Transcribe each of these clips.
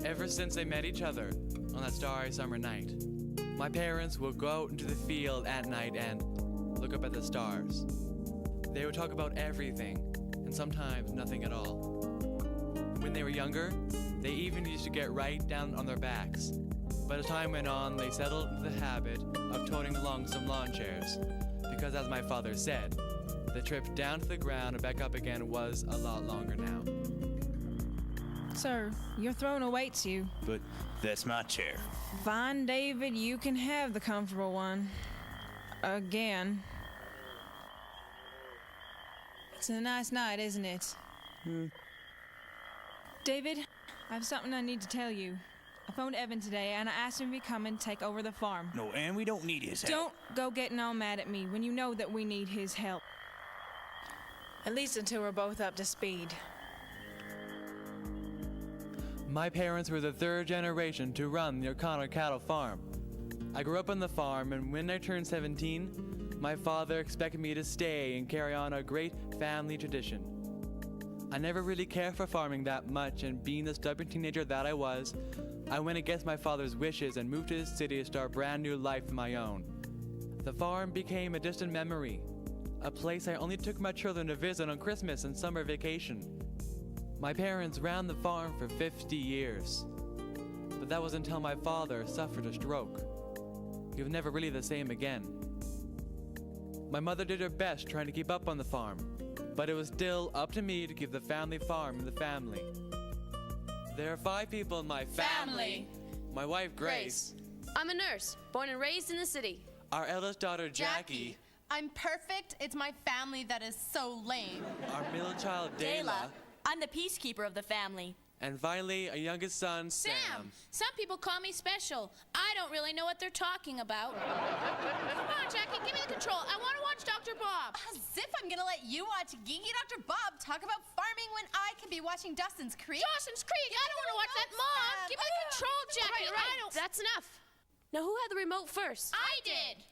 ever since they met each other on that starry summer night. My parents would go out into the field at night and look up at the stars. They would talk about everything, and sometimes nothing at all. When they were younger, they even used to get right down on their backs. But as time went on, they settled into the habit of toting along some lawn chairs, because as my father said, the trip down to the ground and back up again was a lot longer now. Sir, your throne awaits you. But that's my chair. Fine, David, you can have the comfortable one. Again. It's a nice night, isn't it? David, I have something I need to tell you. I phoned Evan today and I asked him if he'd come and take over the farm. No, and we don't need his help. Don't go getting all mad at me when you know that we need his help. At least until we're both up to speed. My parents were the third generation to run the O'Connor cattle farm. I grew up on the farm, and when I turned 17, my father expected me to stay and carry on a great family tradition. I never really cared for farming that much, and being the stubborn teenager that I was, I went against my father's wishes and moved to the city to start a brand new life of my own. The farm became a distant memory, a place I only took my children to visit on Christmas and summer vacation. My parents ran the farm for 50 years, but that was until my father suffered a stroke. He was never really the same again. My mother did her best trying to keep up on the farm, but it was still up to me to keep the family farm in the family. There are 5 people in my family. My wife, Grace. I'm a nurse, born and raised in the city. Our eldest daughter, Jackie. I'm perfect. It's my family that is so lame. Our middle child, Dayla. I'm the peacekeeper of the family. And finally, our youngest son, Sam. Some people call me special. I don't really know what they're talking about. Come on, Jackie, give me the control. I want to watch Dr. Bob. As if I'm gonna let you watch Geeky Dr. Bob talk about farming when I could be watching Dawson's Creek. Dawson's Creek, I don't want to watch that, Mom. Give me the control, Jackie. Right. I don't. That's enough. Now, who had the remote first? I did.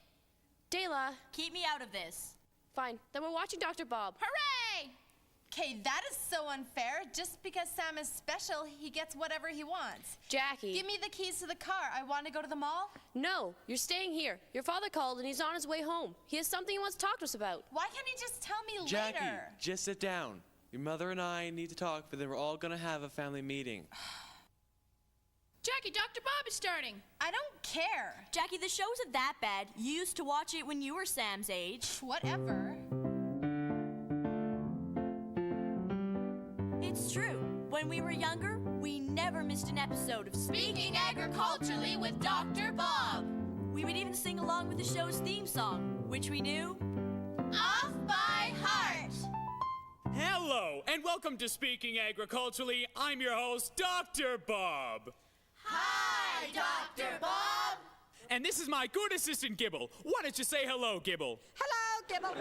Dayla. Keep me out of this. Fine, then we're watching Dr. Bob. Hooray! Okay, that is so unfair. Just because Sam is special, he gets whatever he wants. Jackie. Give me the keys to the car. I want to go to the mall. No, you're staying here. Your father called and he's on his way home. He has something he wants to talk to us about. Why can't he just tell me Jackie, later? just sit down. Your mother and I need to talk, but then we're all gonna have a family meeting. Jackie, Dr. Bob is starting. I don't care. Jackie, the show isn't that bad. You used to watch it when you were Sam's age. Whatever. It's true. When we were younger, we never missed an episode of Speaking Agriculturally with Dr. Bob. We would even sing along with the show's theme song, which we knew Off by heart. Hello, and welcome to Speaking Agriculturally. I'm your host, Dr. Bob. Hi, Dr. Bob. And this is my good assistant, Gibble. Why don't you say hello, Gibble? Hello, Gibble.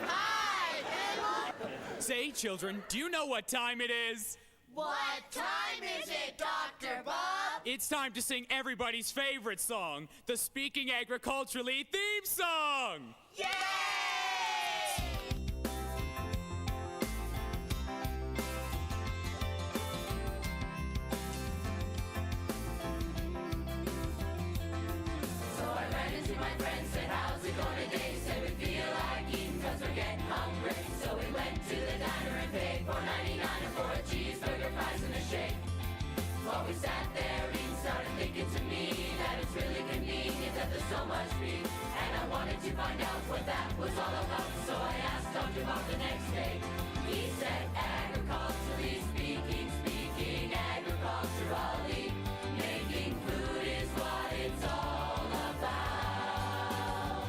Hi, Gibble. Say, children, do you know what time it is? What time is it, Dr. Bob? It's time to sing everybody's favorite song, the Speaking Agriculturally theme song! Yay! So I ran into my friend, said, how's it going today? Said we feel like eating cause we're getting hungry. So we went to the diner and paid $4.99 for a cheeseburger, fries, and a shake. While we sat there eating, started thinking to me that it's really convenient that there's so much meat. And I wanted to find out what that was all about. So I asked Dr. Bob the next day. He said, agriculturally speaking agriculturally, making food is what it's all about.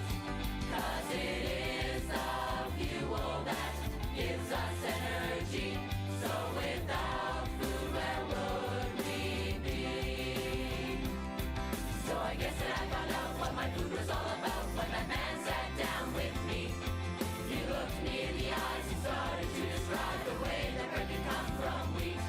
Cause it is the fuel that gives us energy. So without food, where would we be? So I guess that I found out what my food was all about when that man sat down with me. He looked me in the eyes and started to describe the way that bread can come from wheat.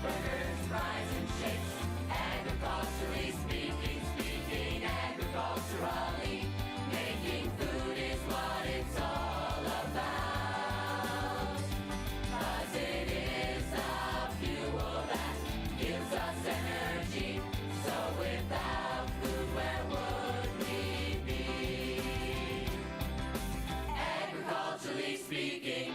burgers, fries, and shakes. Agriculturally speaking, speaking agriculturally. Making food is what it's all about. 'Cause it is the fuel that gives us energy. So without food, where would we be? Agriculturally speaking.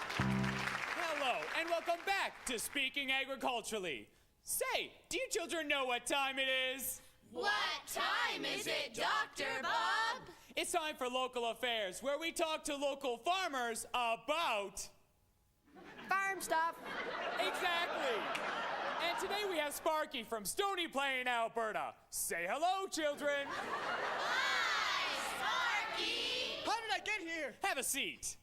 Hello, and welcome back to Speaking Agriculturally. Say, do you children know what time it is? What time is it, Dr. Bob? It's time for Local Affairs, where we talk to local farmers about... Farm stuff. Exactly! And today we have Sparky from Stony Plain, Alberta. Say hello, children. Hi, Sparky! How did I get here? Have a seat.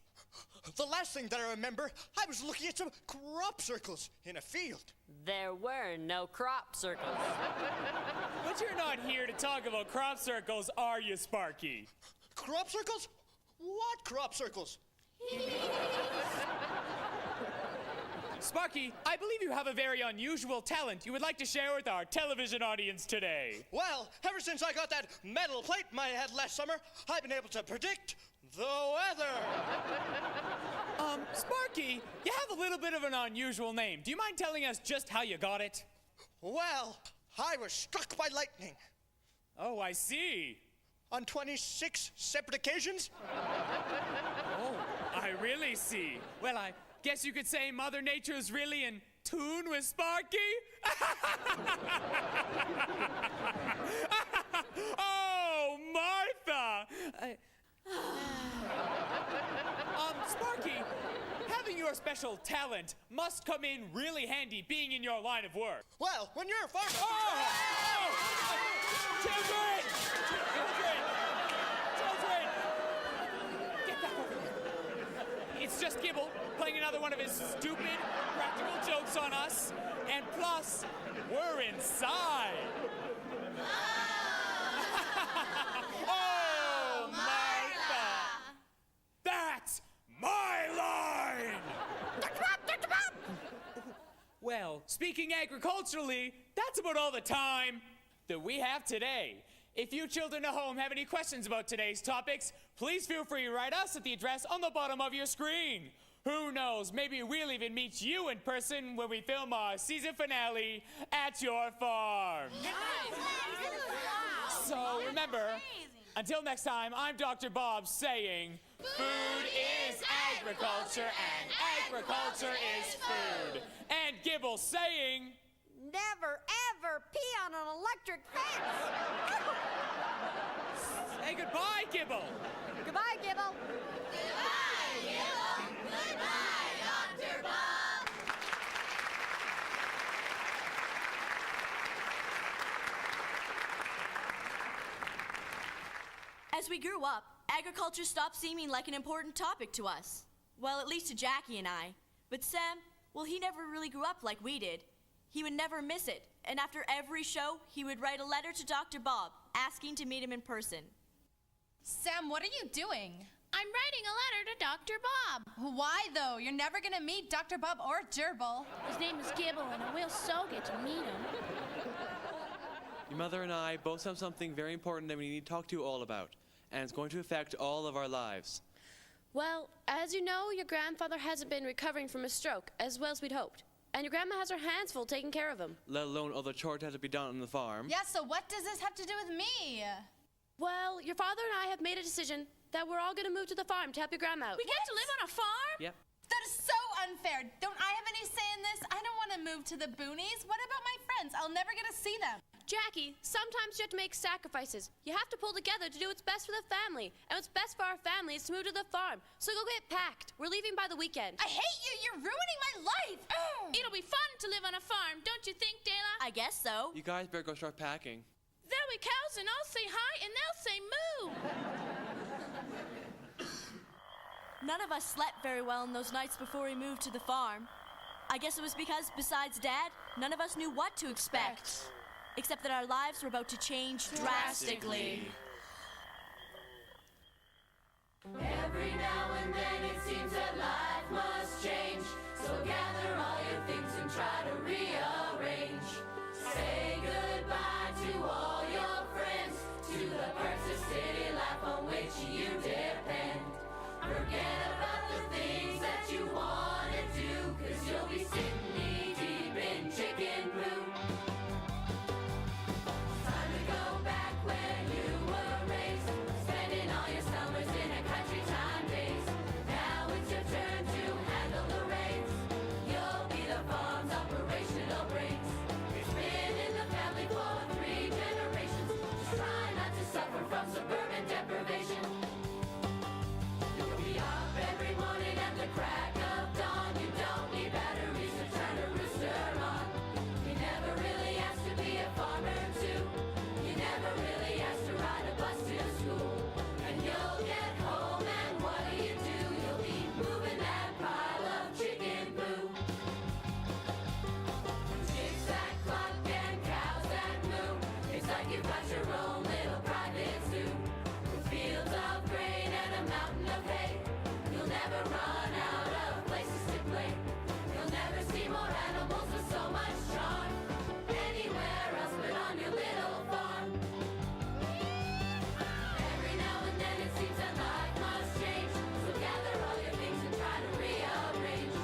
The last thing that I remember, I was looking at some crop circles in a field. There were no crop circles. But you're not here to talk about crop circles, are you, Sparky? Crop circles? What crop circles? Sparky, I believe you have a very unusual talent you would like to share with our television audience today. Well, ever since I got that metal plate in my head last summer, I've been able to predict the weather. Sparky, you have a little bit of an unusual name. Do you mind telling us just how you got it? Well, I was struck by lightning Oh, I see. on 26 separate occasions. Oh, I really see. Well, I guess you could say Mother Nature is really in tune with Sparky? Oh, Martha! Sparky, having your special talent must come in really handy being in your line of work. Well, when you're a farmer... Oh! Children! Children! Get back over here. It's just Gibble playing another one of his stupid practical jokes on us. And plus, we're inside. Oh, Martha! That's my line! Well, speaking agriculturally, that's about all the time that we have today. If you children at home have any questions about today's topics, please feel free to write us at the address on the bottom of your screen. Who knows, maybe we'll even meet you in person when we film our season finale at your farm. So remember, until next time, I'm Dr. Bob saying, food is agriculture and agriculture is food. And Gibble saying, Never, ever pee on an electric fence. say goodbye, Gibble. Goodbye, Gibble. Goodbye, Gibble! Goodbye, Dr. Bob! As we grew up, agriculture stopped seeming like an important topic to us. Well, at least to Jackie and I. But Sam, well, he never really grew up like we did. He would never miss it, and after every show, he would write a letter to Dr. Bob, asking to meet him in person. Sam, what are you doing? I'm writing a letter to Dr. Bob. Why, though? You're never gonna meet Dr. Bob or Gerbil. His name is Gibble, and we'll so get to meet him. Your mother and I both have something very important that we need to talk to you all about, and it's going to affect all of our lives. Well, as you know, your grandfather hasn't been recovering from a stroke as well as we'd hoped. And your grandma has her hands full taking care of him. Let alone all the chores that have to be done on the farm. Yeah, so what does this have to do with me? Well, your father and I have made a decision that we're all going to move to the farm to help your grandma out. We get to live on a farm? Yep. That is so unfair. Don't I have any say in this? I don't want to move to the boonies. What about my friends? I'll never get to see them. Jackie, sometimes you have to make sacrifices. You have to pull together to do what's best for the family. And what's best for our family is to move to the farm. So go get packed. We're leaving by the weekend. I hate you. You're ruining my life. It'll be fun to live on a farm, don't you think, Dela? I guess so. You guys better go start packing. There'll be cows, and I'll say hi, and they'll say moo. None of us slept very well in those nights before we moved to the farm. I guess it was because, besides Dad, none of us knew what to expect. Except that our lives were about to change drastically. Every now and then it seems that life must change. So gather all your things and try to rearrange. Say goodbye to all your friends, to the perks of city life on which you depend. Forget about the things that you want to do, 'cause you'll be sitting knee deep in chicken poo. Time to go back where you were raised, spending all your summers in a country time days. Now it's your turn to handle the reins. You'll be the farm's operational brains. It's been in the family for 3 generations. Just try not to suffer from suburban deprivation. You'll be up every morning at the crack of dawn. You don't need batteries to turn a rooster on. You never really asked to be a farmer too. You never really asked to ride a bus to school. And you'll get home and what do? You'll be moving that pile of chicken poo. Chicks that cluck and cows that moo. It's like you've got your own little private zoo. With fields of grain and a mountain of hay. You'll never run out of places to play. You'll never see more animals with so much charm anywhere else but on your little farm. Every now and then it seems that life must change. So gather all your things and try to rearrange.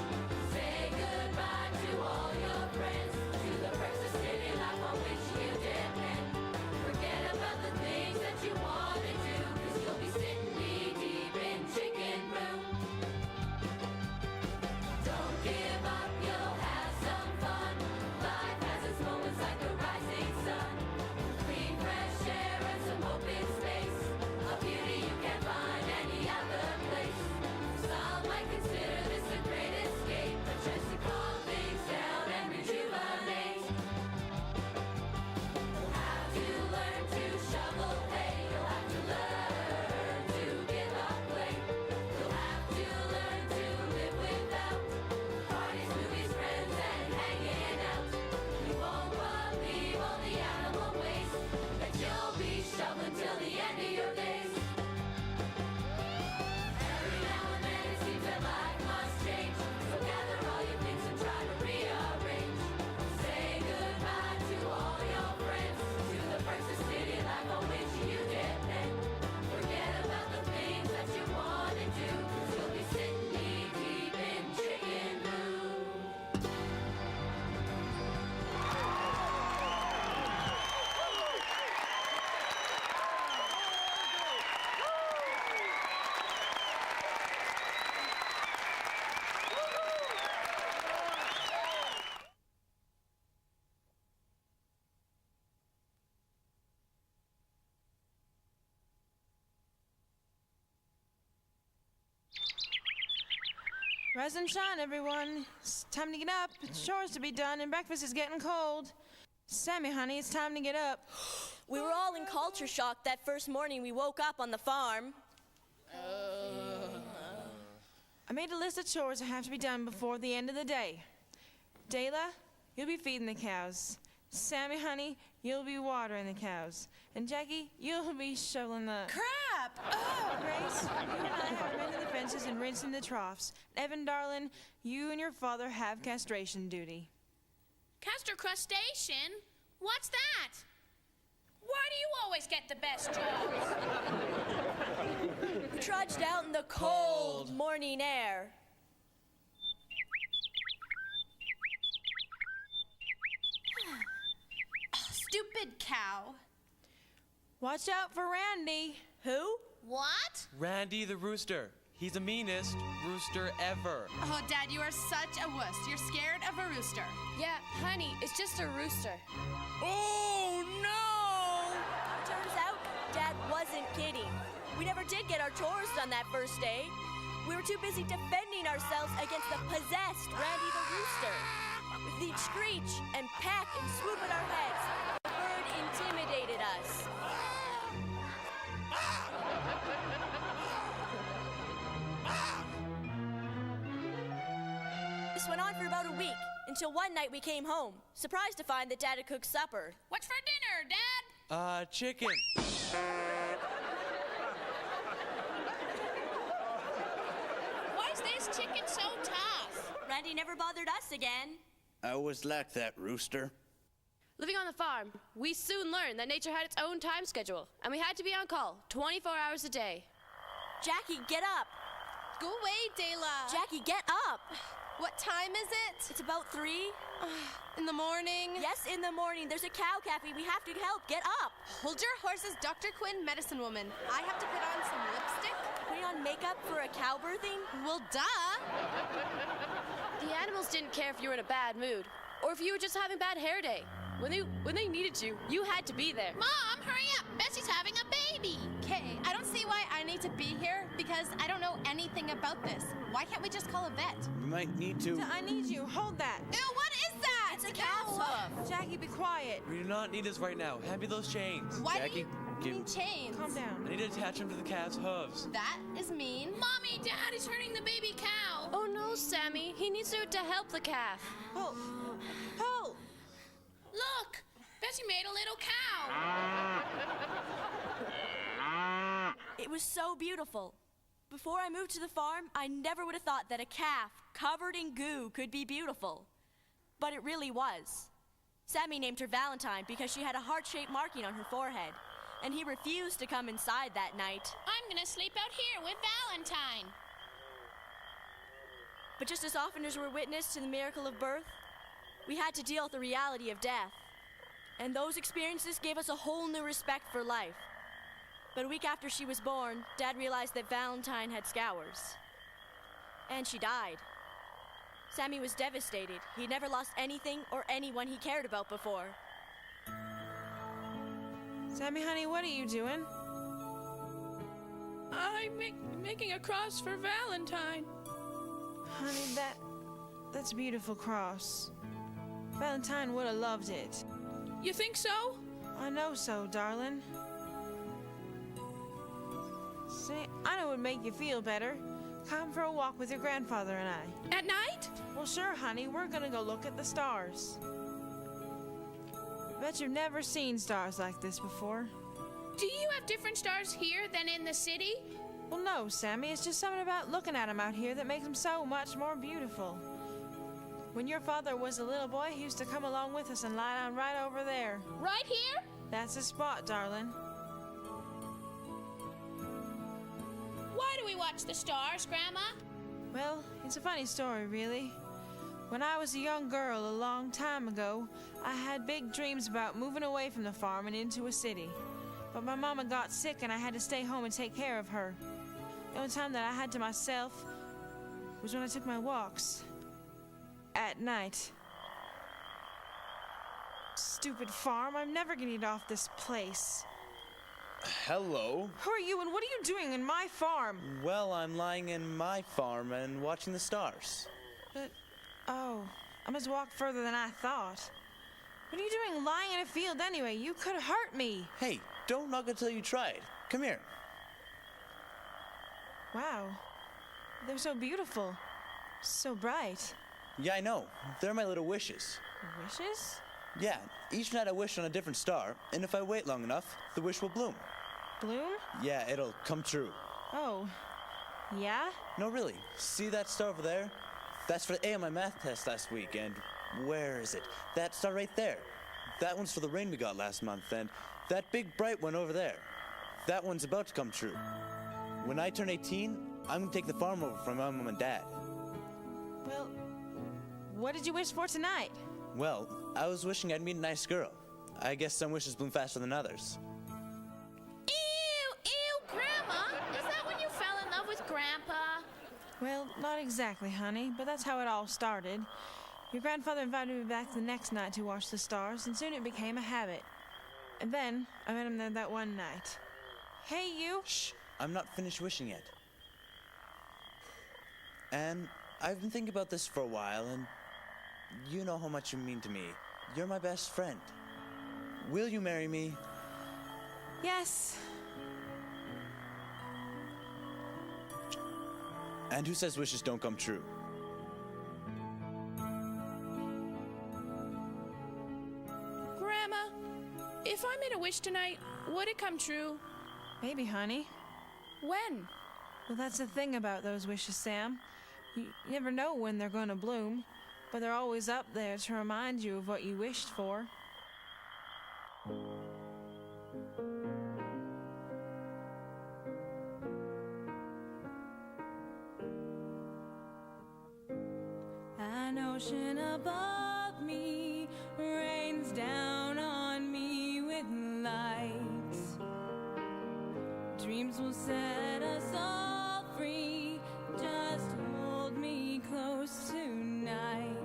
Say goodbye to all your friends, to the perks of city life on which you depend. Forget about the things that you want to do, 'cause you'll be sitting knee deep in chicken poo. Don't give up, you'll have some fun. Life has its moments like the rising sun. Clean, fresh air and some open space. A beauty you can't find any other place. Some might consider this a great escape, a chance to calm things down and rejuvenate. You'll have to learn to shovel hay. You'll have to learn to give up play. You'll have to learn to live without parties, movies, friends, and hanging out. You won't believe all the animal waste that you'll be shoveling till the end of your days. Every now and then it seems that life must change. So gather all your things and try to rearrange. Say goodbye to all your friends, to the perks of city life on which you depend. Forget about the things that you want to do, 'cause you'll be sitting knee deep in chicken poo. Rise and shine, everyone. It's time to get up. It's chores to be done, and breakfast is getting cold. Sammy, honey, it's time to get up. We were all in culture shock that first morning we woke up on the farm. I made a list of chores that have to be done before the end of the day. Dayla, you'll be feeding the cows. Sammy, honey, you'll be watering the cows. And Jackie, you'll be shoveling the... Crap! Grace, you and I have mending the fences and rinsing the troughs. Evan, darling, you and your father have castration duty. Castor crustacean? What's that? Why do you always get the best jobs? We trudged out in the cold morning air. Stupid cow. Watch out for Randy. Who? What? Randy the rooster. He's the meanest rooster ever. Oh, Dad, you are such a wuss. You're scared of a rooster. Yeah, honey, it's just a rooster. Oh, no! Turns out, Dad wasn't kidding. We never did get our chores done that first day. We were too busy defending ourselves against the possessed Randy the rooster. With each screech and peck and swoop at our heads, the bird intimidated us. This went on for about a week, until one night we came home, surprised to find that Dad had cooked supper. What's for dinner, Dad? Chicken. Why is this chicken so tough? Randy never bothered us again. I always like that, Rooster. Living on the farm, we soon learned that nature had its own time schedule, and we had to be on call 24 hours a day. Jackie, get up. Go away, Dayla. Jackie, get up. What time is it? It's about 3. In the morning? Yes, in the morning. There's a cow cafe. We have to help. Get up. Hold your horses, Dr. Quinn, medicine woman. I have to put on some lipstick. Putting on makeup for a cow birthing? Well, duh. The animals didn't care if you were in a bad mood, or if you were just having bad hair day. When they needed you, you had to be there. Mom, hurry up. Bessie's having a baby. Okay, I don't see why I need to be here because I don't know anything about this. Why can't we just call a vet? We might need to. I need you. Hold that. Ew, what is that? It's a calf's hoof. Jackie, be quiet. We do not need this right now. Hand me those chains. Why Jackie, do you need chains? Calm down. I need to attach them to the calf's hooves. That is mean. Mommy, Dad is hurting the baby cow. Oh no, Sammy. He needs to help the calf. Pull. Pull. Look, Bessie made a little cow. It was so beautiful. Before I moved to the farm, I never would have thought that a calf covered in goo could be beautiful. But it really was. Sammy named her Valentine because she had a heart-shaped marking on her forehead, and he refused to come inside that night. I'm gonna sleep out here with Valentine. But just as often as we're witness to the miracle of birth, we had to deal with the reality of death. And those experiences gave us a whole new respect for life. But a week after she was born, Dad realized that Valentine had scours. And she died. Sammy was devastated. He'd never lost anything or anyone he cared about before. Sammy, honey, what are you doing? I'm making a cross for Valentine. Honey, that's a beautiful cross. Valentine would have loved it. You think so? I know so, darling. See, I know it would make you feel better. Come for a walk with your grandfather and I. At night? Well, sure, honey. We're gonna go look at the stars. Bet you've never seen stars like this before. Do you have different stars here than in the city? Well, no, Sammy. It's just something about looking at them out here that makes them so much more beautiful. When your father was a little boy, he used to come along with us and lie down right over there. Right here? That's the spot, darling. Why do we watch the stars, Grandma? Well, it's a funny story, really. When I was a young girl a long time ago, I had big dreams about moving away from the farm and into a city. But my mama got sick and I had to stay home and take care of her. The only time that I had to myself was when I took my walks. At night. Stupid farm, I'm never gonna get off this place. Hello. Who are you and what are you doing in my farm? Well, I'm lying in my farm and watching the stars. But, oh, I must walk further than I thought. What are you doing lying in a field anyway? You could hurt me. Hey, don't knock until you try it. Come here. Wow. They're so beautiful. So bright. Yeah, I know. They're my little wishes. Wishes? Yeah, each night I wish on a different star, and if I wait long enough, the wish will bloom. Bloom? Yeah, it'll come true. Oh. Yeah? No, really. See that star over there? That's for the A on my math test last week, and where is it? That star right there. That one's for the rain we got last month, and that big bright one over there. That one's about to come true. When I turn 18, I'm gonna take the farm over from my mom and dad. Well, what did you wish for tonight? Well, I was wishing I'd meet a nice girl. I guess some wishes bloom faster than others. Ew, Grandma. Is that when you fell in love with Grandpa? Well, not exactly, honey, but that's how it all started. Your grandfather invited me back the next night to watch the stars, and soon it became a habit. And then, I met him there that one night. Hey, you! Shh, I'm not finished wishing yet. And I've been thinking about this for a while, and you know how much you mean to me. You're my best friend. Will you marry me? Yes. And who says wishes don't come true? wish tonight, would it come true? Maybe, honey. When? Well, that's the thing about those wishes, Sam. You never know when they're going to bloom, but they're always up there to remind you of what you wished for. An ocean above me rains down on me with light. Dreams will set us all free. Just hold me close tonight.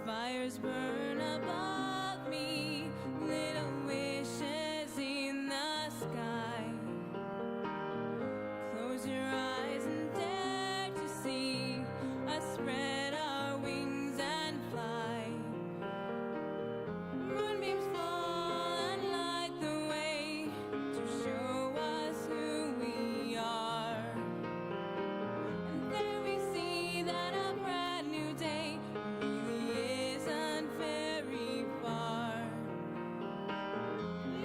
Fires burn above me, little wishes in the sky. Close your eyes and dare to see us spread our wings and fly. Moonbeams fall and light the way to show us who we are. And there we see that a brand new day really isn't very far.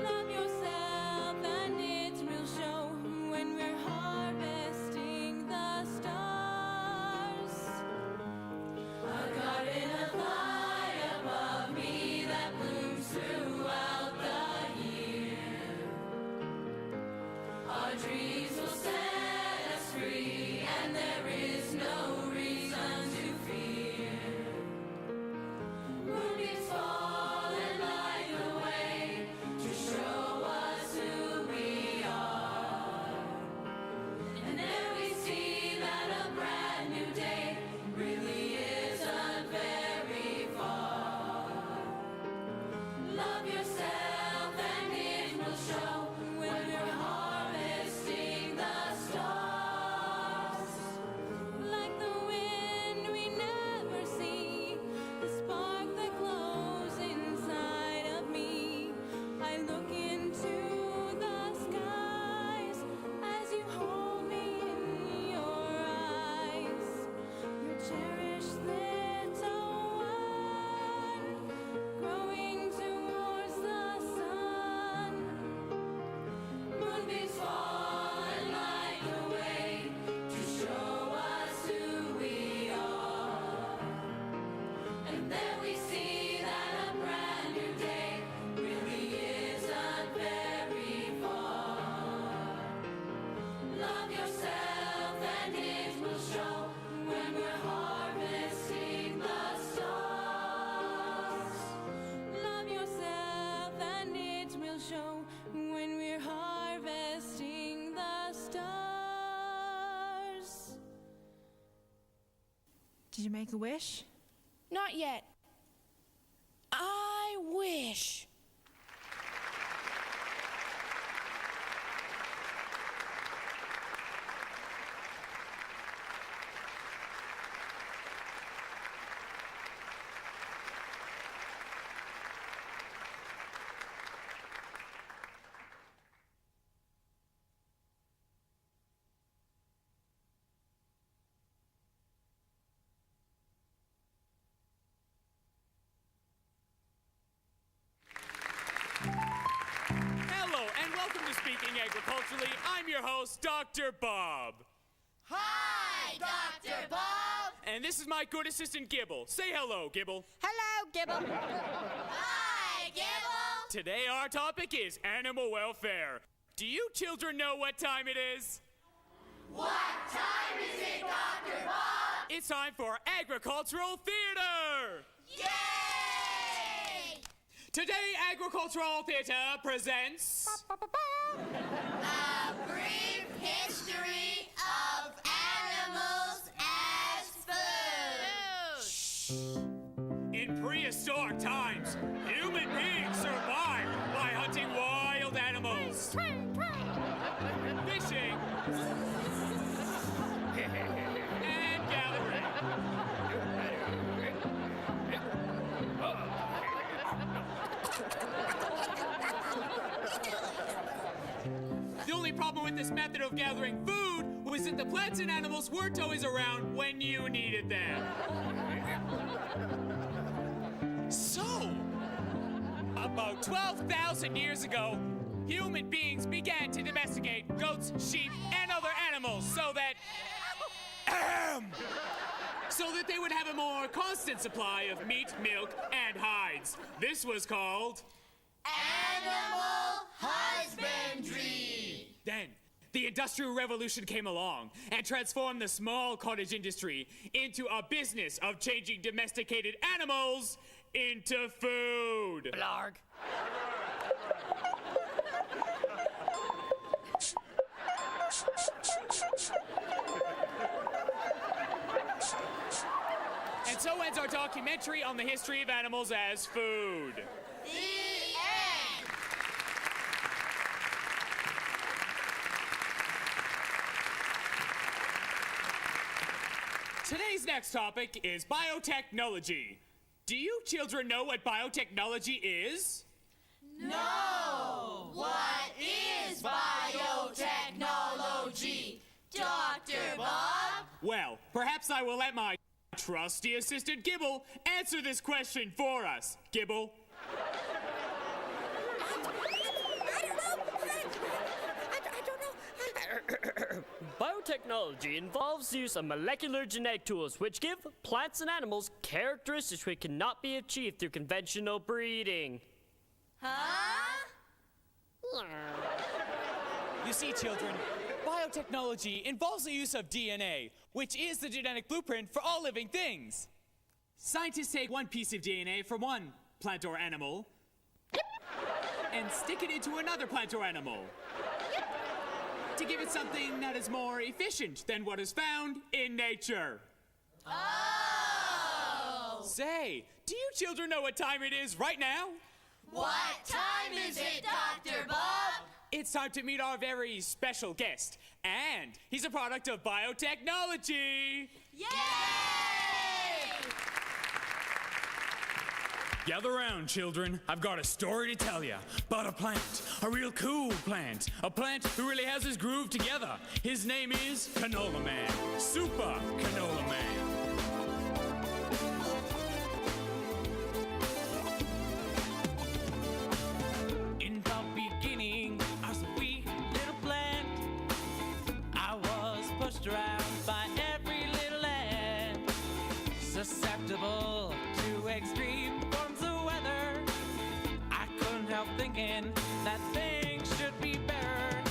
Love yourself and it will show when we're harvesting the stars. A garden of light above me that blooms throughout the year. Our dreams will set us free, and there is no reason to fear. Moonbeams fall and light the way to show us who we are. And there we see that a brand new day really isn't very far. Love yourself and it will show when we're harvesting the stars. Like the wind we never see, the spark that glows inside of me. I look into the skies as you hold me in your eyes. Your cherished little one, growing towards the sun. Moonbeams fall and light the way to show us who we are. And there we see that a brand new day really isn't very far. Love yourself and it will show when we're harvesting the stars. Love yourself and it will show when we're harvesting the stars. Did you make a wish? Not yet. I wish. Hello, and welcome to Speaking Agriculturally. I'm your host, Dr. Bob. Hi, Dr. Bob. And this is my good assistant, Gibble. Say hello, Gibble. Hello, Gibble. Hi, Gibble. Today, our topic is animal welfare. Do you children know what time it is? What time is it, Dr. Bob? It's time for agricultural theater. Yay! Today, agricultural theater presents A brief history of animals as food. In prehistoric times, human beings survived by hunting wild animals, fishing, and gathering. The only problem with this method of gathering food was that the plants and animals weren't always around when you needed them. So, About 12,000 years ago, human beings began to domesticate goats, sheep, and other animals so that they would have a more constant supply of meat, milk, and hides. This was called Animal husbandry. Then, the Industrial Revolution came along and transformed the small cottage industry into a business of changing domesticated animals into food. Blarg. And so ends our documentary on the history of animals as food. The end. Today's next topic is biotechnology. Do you children know what biotechnology is? No. What is biotechnology, Dr. Bob? Well, perhaps I will let my trusty assistant Gibble answer this question for us. Gibble? Biotechnology involves the use of molecular genetic tools which give plants and animals characteristics which cannot be achieved through conventional breeding. Huh? You see, children, biotechnology involves the use of DNA, which is the genetic blueprint for all living things. Scientists take one piece of DNA from one plant or animal and stick it into another plant or animal to give it something that is more efficient than what is found in nature. Oh! Say, do you children know what time it is right now? What time is it, Dr. Bob? It's time to meet our very special guest, and he's a product of biotechnology. Yay! Gather round, children. I've got a story to tell you about a plant, a real cool plant, a plant who really has his groove together. His name is Canola Man, Super Canola Man. In the beginning, I was a wee little plant. I was pushed around by every little ant, susceptible to extreme forms of weather. I couldn't help thinking that things should be better.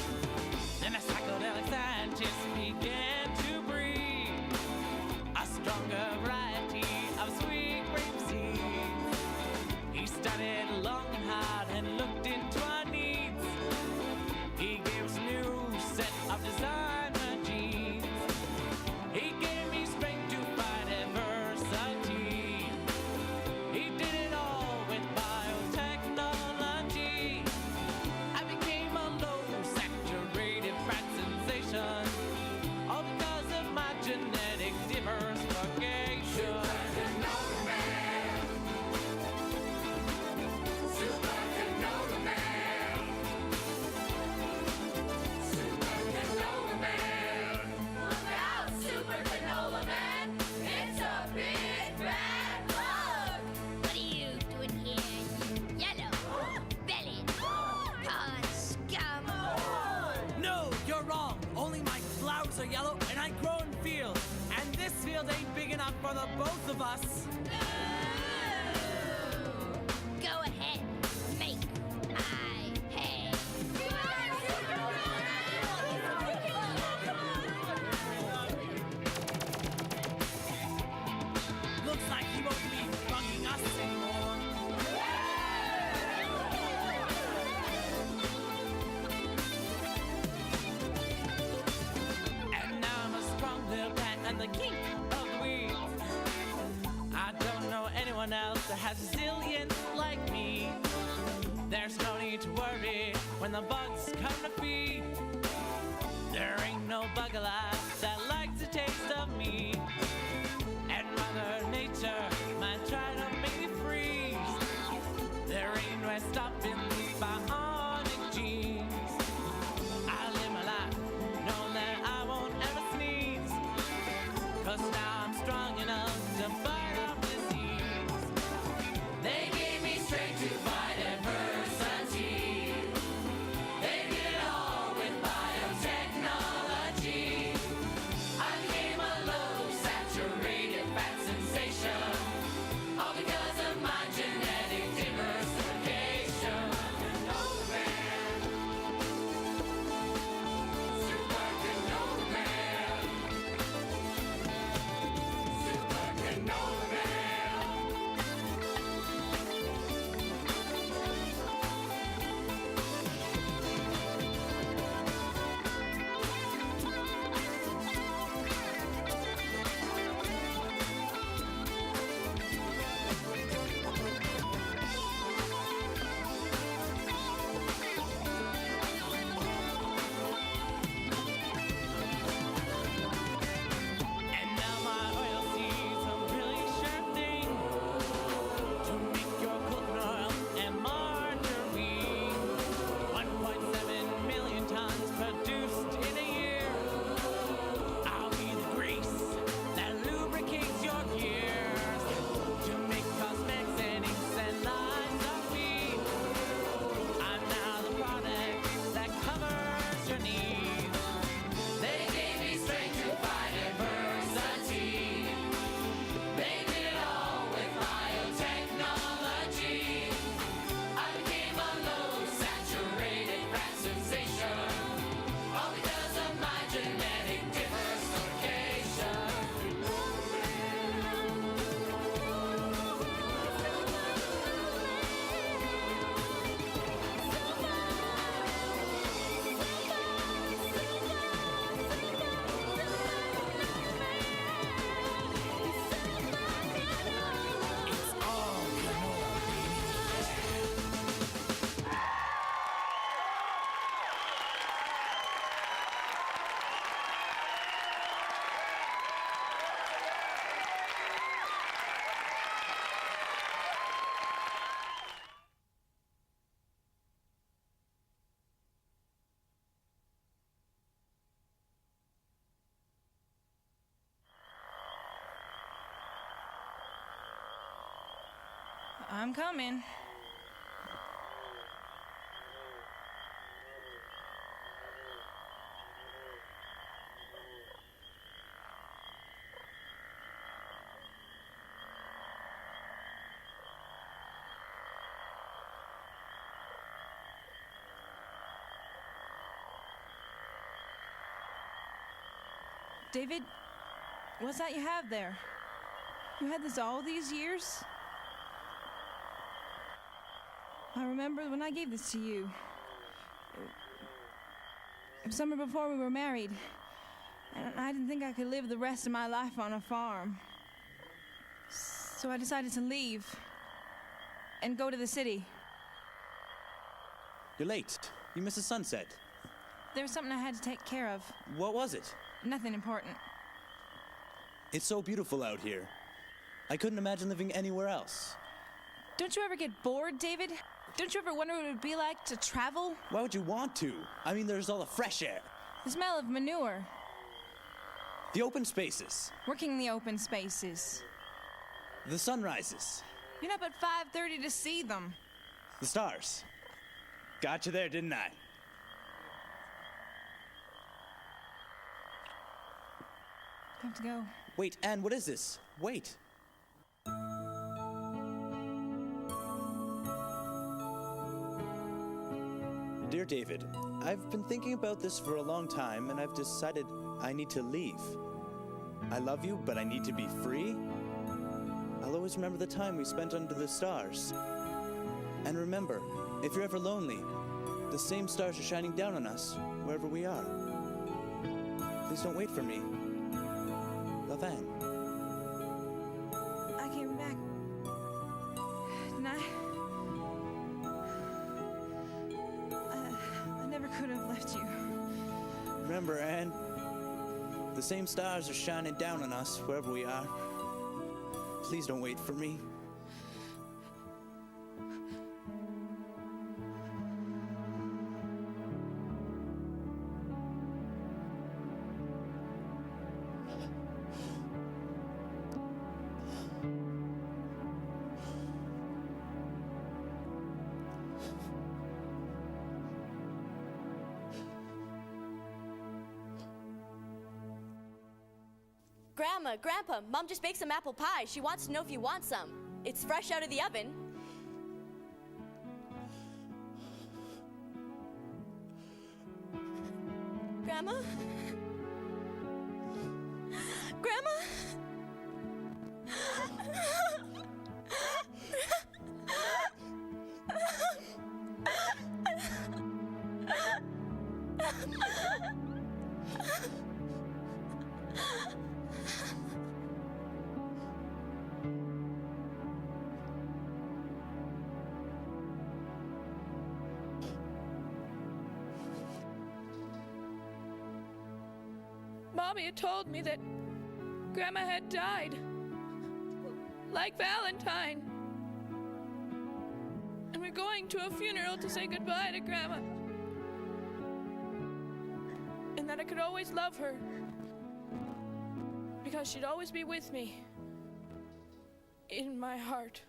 Then a psychedelic scientist began to breed a stronger variety of sweet grape seeds. He studied long and hard and looked into our needs. He gave us a new set of designer genes. He gave me strength to fight adversity. He did it all with biotechnology. I became a low saturated fat sensation, all because of my genetic diversification. Look out, Super Canola Man! It's a big bad bug! What are you doing here, you yellow belly con scum? No, you're wrong. Only my flowers are yellow and I grow in fields. And this field ain't big enough for the both of us. Go ahead, make my hay. Looks like he won't be bugging us anymore. And now I'm a strong little plant and the king of the weeds. I don't know anyone else that has resilience like me. There's no need to worry when the bugs come to feed. There ain't no bug alive that likes the taste of me. And Mother Nature might try to make me freeze. There ain't no stopping these bionic genes. I live my life knowing that I won't ever sneeze. 'Cause now I'm strong enough to fight off disease. They gave me strength to fight I'm coming. David, what's that you have there? You had this all these years? I remember when I gave this to you. It was summer before we were married. And I didn't think I could live the rest of my life on a farm. So I decided to leave and go to the city. You're late. You missed the sunset. There was something I had to take care of. What was it? Nothing important. It's so beautiful out here. I couldn't imagine living anywhere else. Don't you ever get bored, David? Don't you ever wonder what it would be like to travel? Why would you want to? I mean, there's all the fresh air. The smell of manure. The open spaces. Working in the open spaces. The sunrises. You're up at 5:30 to see them. The stars. Got you there, didn't I? I have to go. Wait, Anne, what is this? Wait. Dear David, I've been thinking about this for a long time, and I've decided I need to leave. I love you, but I need to be free. I'll always remember the time we spent under the stars. And remember, if you're ever lonely, the same stars are shining down on us, wherever we are. Please don't wait for me. Love, Anne. I came back. Didn't I? I never could have left you. Remember, Anne, the same stars are shining down on us, wherever we are. Please don't wait for me. Grandma, Grandpa, Mom just baked some apple pie. She wants to know if you want some. It's fresh out of the oven. Grandma? Grandma? Mommy had told me that Grandma had died, like Valentine. And we're going to a funeral to say goodbye to Grandma. And that I could always love her, because she'd always be with me, in my heart.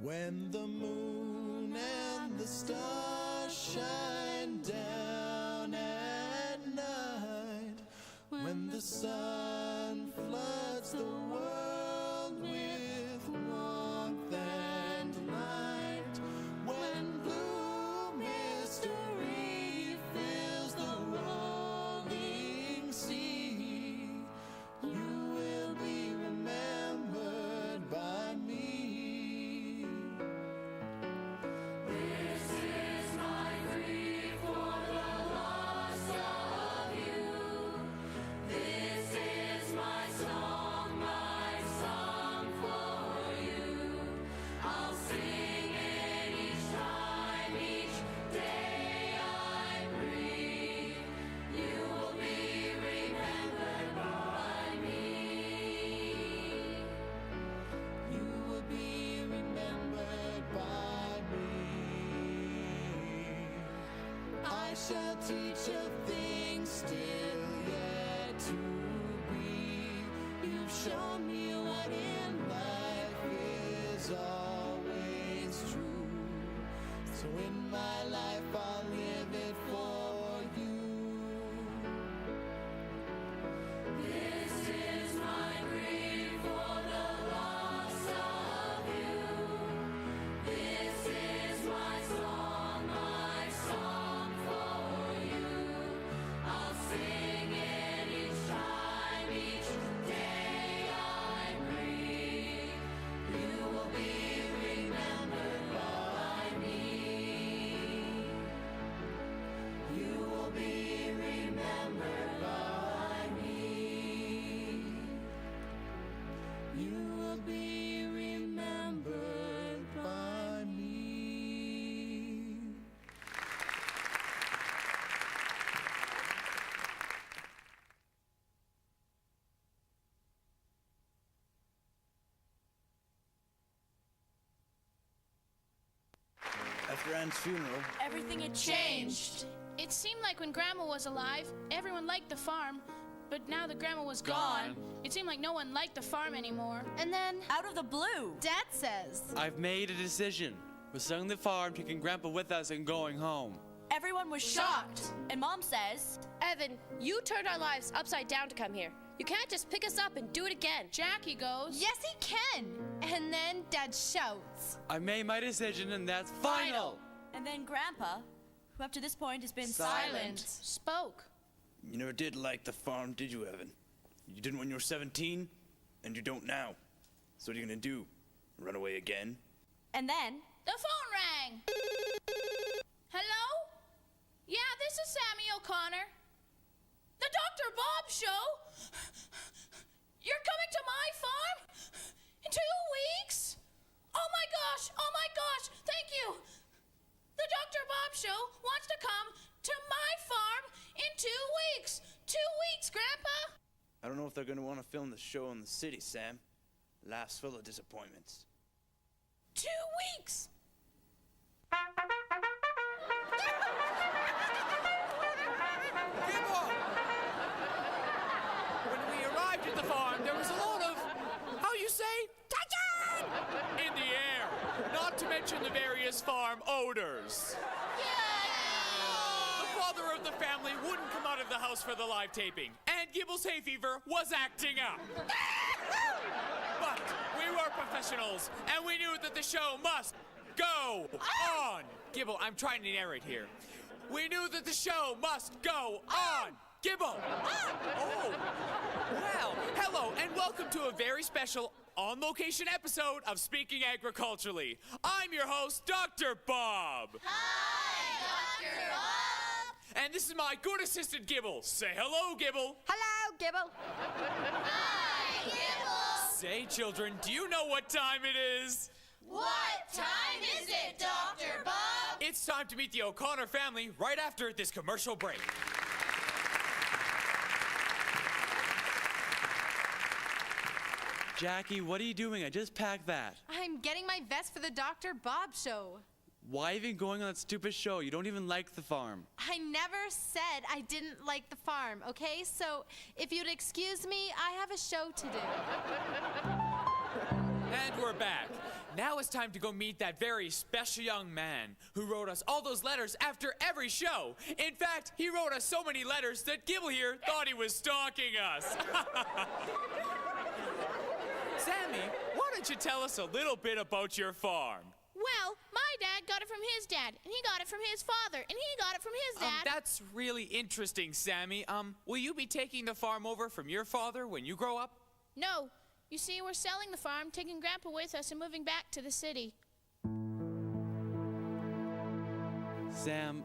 When the moon and the stars shine down at night, when the sun floods the world with warmth and light, when blue mystery fills the rolling sea, you will be remembered by me. I shall teach a thing still, yeah. So in my life I'll live it for you. This is my grief for the loss of you. This is my song for you. I'll sing it each time, each day I grieve. You will be remembered by me. You will be remembered by me. You will be remembered by me. After Anne's funeral, Everything had changed. It seemed like when Grandma was alive, everyone liked the farm. But now that Grandma was gone, it seemed like no one liked the farm anymore. And then, Out of the blue, Dad says, I've made a decision. We're selling the farm, taking Grandpa with us, and going home. everyone was shocked. And Mom says, Evan, you turned our lives upside down to come here. You can't just pick us up and do it again. Jackie goes, yes, he can. And then Dad shouts, I made my decision, and that's final. and then Grandpa, who up to this point has been Silent. spoke. you never did like the farm, did you, Evan? You didn't when you were 17, and you don't now. So what are you gonna do? Run away again? And then, The phone rang. Hello? Yeah, this is Sammy O'Connor. The Dr. Bob Show? You're coming to my farm? In 2 weeks? Oh my gosh, thank you. The Dr. Bob Show wants to come to my farm in 2 weeks. 2 weeks, Grandpa. I don't know if they're gonna want to film the show in the city, Sam. Life's full of disappointments. 2 weeks. When we arrived at the farm, there was a lot of, how you say, touching in the air. Not to mention the various farm odors. The father of the family wouldn't come out of the house for the live taping, and Gibble's hay fever was acting up. But we were professionals, and we knew that the show must go on. Gibble, I'm trying to narrate here. We knew that the show must go on. Gibble! Oh! Well, hello, and welcome to a very special on-location episode of Speaking Agriculturally. I'm your host, Dr. Bob. Hi, Dr. Bob. And this is my good assistant, Gibble. Say hello, Gibble. Hello, Gibble. Hi, Gibble. Say, children, do you know what time it is? What time is it, Dr. Bob? It's time to meet the O'Connor family right after this commercial break. Jackie, what are you doing? I just packed that. I'm getting my vest for the Dr. Bob Show. Why even going on that stupid show? You don't even like the farm. I never said I didn't like the farm, okay? So if you'd excuse me, I have a show to do. And we're back. Now it's time to go meet that very special young man who wrote us all those letters after every show. In fact, he wrote us so many letters that Gibble here thought he was stalking us. Sammy, why don't you tell us a little bit about your farm? Well, my dad got it from his dad, and he got it from his father, and he got it from his dad. That's really interesting, Sammy. Will you be taking the farm over from your father when you grow up? No. You see, we're selling the farm, taking Grandpa with us, and moving back to the city. Sam,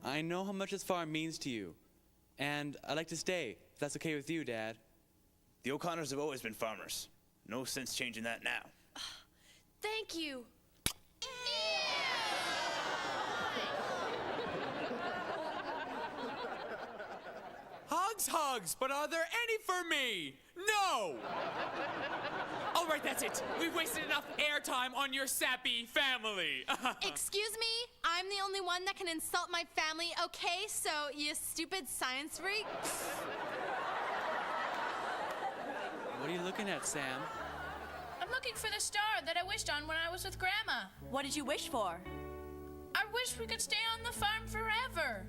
I know how much this farm means to you. And I'd like to stay, if that's okay with you, Dad. The O'Connors have always been farmers. No sense changing that now. Thank you. Hugs, but are there any for me? No! All right, that's it. We've wasted enough airtime on your sappy family. Excuse me? I'm the only one that can insult my family, okay? So, you stupid science freak. What are you looking at, Sam? I'm looking for the star that I wished on when I was with Grandma. What did you wish for? I I wish we could stay on the farm forever.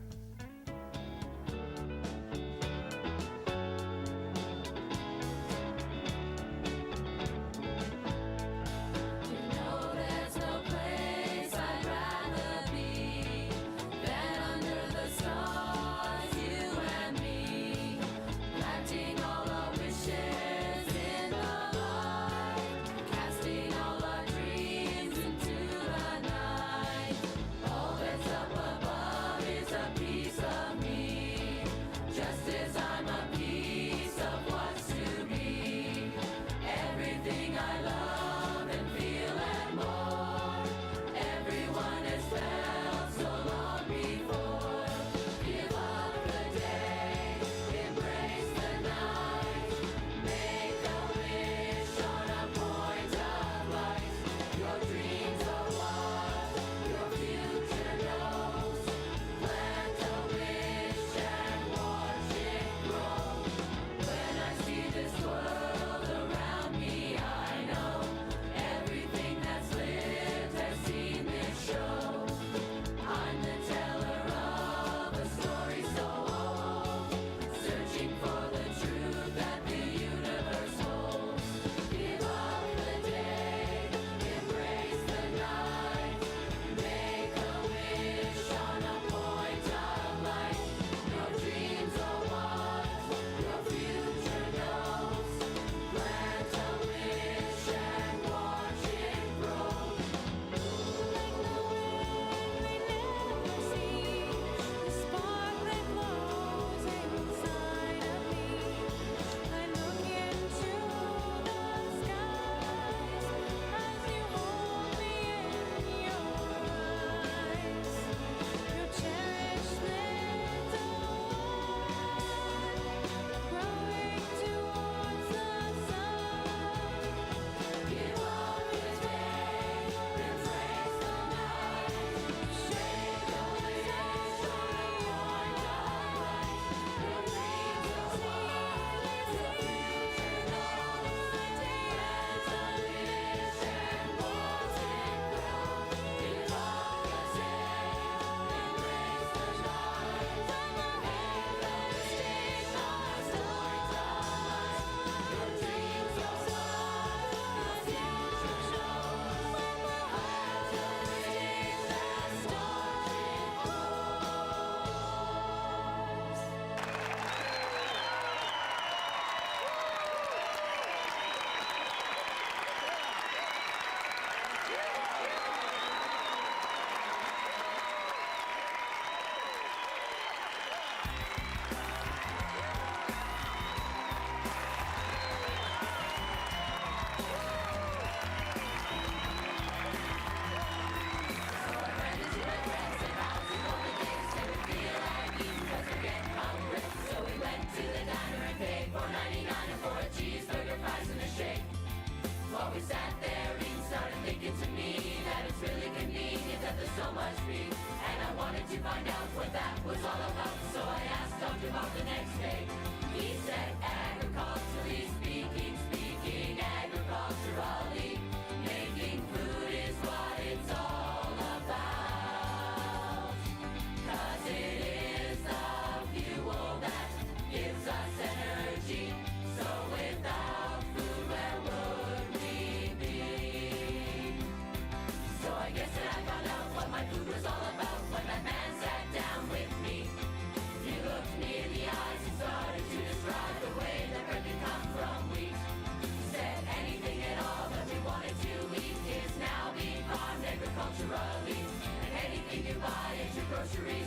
Groceries